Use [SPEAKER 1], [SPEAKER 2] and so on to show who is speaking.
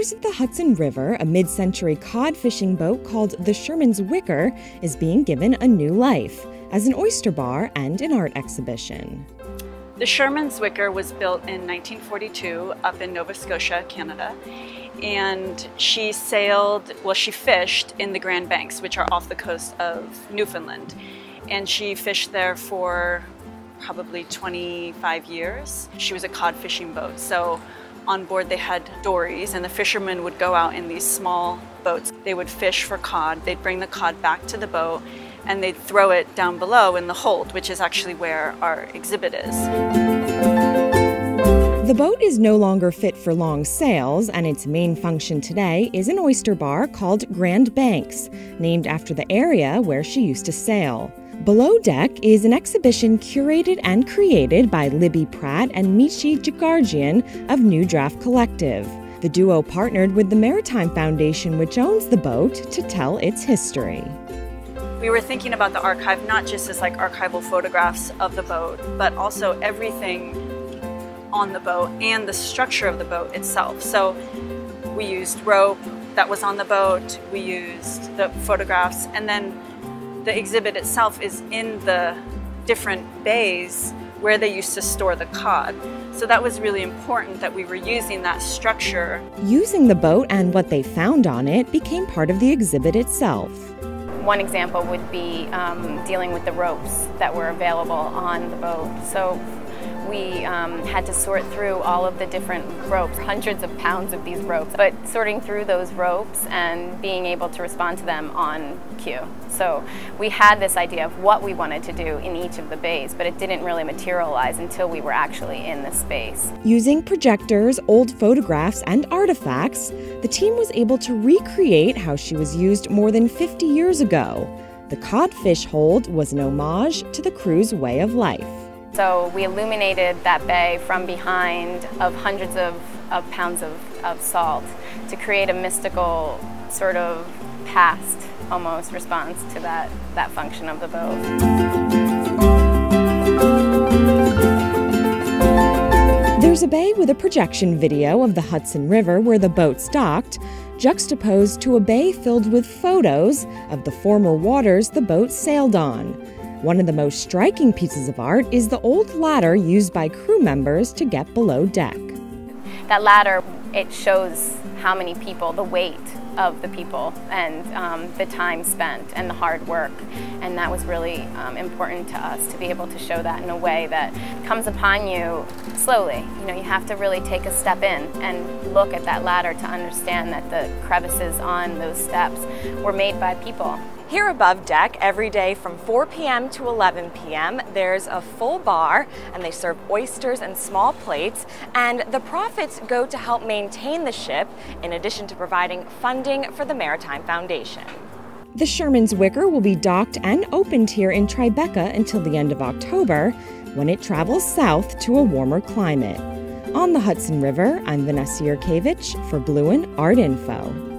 [SPEAKER 1] shores of the Hudson River, a mid-century cod fishing boat called the Shermans Wicker is being given a new life as an oyster bar and an art exhibition.
[SPEAKER 2] The Shermans Wicker was built in 1942 up in Nova Scotia, Canada, and she fished in the Grand Banks, which are off the coast of Newfoundland, and she fished there for probably 25 years. She was a cod fishing boat, so on board they had dories, and the fishermen would go out in these small boats. They would fish for cod, they'd bring the cod back to the boat, and they'd throw it down below in the hold, which is actually where our exhibit is.
[SPEAKER 1] The boat is no longer fit for long sails, and its main function today is an oyster bar called Grand Banks, named after the area where she used to sail. Below Deck is an exhibition curated and created by Libby Pratt and Michi Jagarjian of New Draft Collective. The duo partnered with the Maritime Foundation, which owns the boat, to tell its history.
[SPEAKER 2] We were thinking about the archive not just as like archival photographs of the boat, but also everything on the boat and the structure of the boat itself. So we used rope that was on the boat, we used the photographs, and then the exhibit itself is in the different bays where they used to store the cod. So that was really important that we were using that structure.
[SPEAKER 1] Using the boat and what they found on it became part of the exhibit itself.
[SPEAKER 3] One example would be dealing with the ropes that were available on the boat. So we had to sort through all of the different ropes, hundreds of pounds of these ropes, but sorting through those ropes and being able to respond to them on cue. So we had this idea of what we wanted to do in each of the bays, but it didn't really materialize until we were actually in the space.
[SPEAKER 1] Using projectors, old photographs, and artifacts, the team was able to recreate how she was used more than 50 years ago. The codfish hold was an homage to the crew's way of life.
[SPEAKER 3] So we illuminated that bay from behind of hundreds of pounds of salt to create a mystical sort of past almost response to that function of the boat.
[SPEAKER 1] There's a bay with a projection video of the Hudson River where the boat's docked, juxtaposed to a bay filled with photos of the former waters the boat sailed on. One of the most striking pieces of art is the old ladder used by crew members to get below deck.
[SPEAKER 3] That ladder, it shows how many people, the weight of the people, and the time spent and the hard work. And that was really important to us to be able to show that in a way that comes upon you slowly. You know, you have to really take a step in and look at that ladder to understand that the crevices on those steps were made by people.
[SPEAKER 4] Here above deck, every day from 4 p.m. to 11 p.m., there's a full bar, and they serve oysters and small plates, and the profits go to help maintain the ship, in addition to providing funding for the Maritime Foundation.
[SPEAKER 1] The Shermans Wicker will be docked and opened here in Tribeca until the end of October, when it travels south to a warmer climate. On the Hudson River, I'm Vanessa Yurkevich for Blue and Artinfo.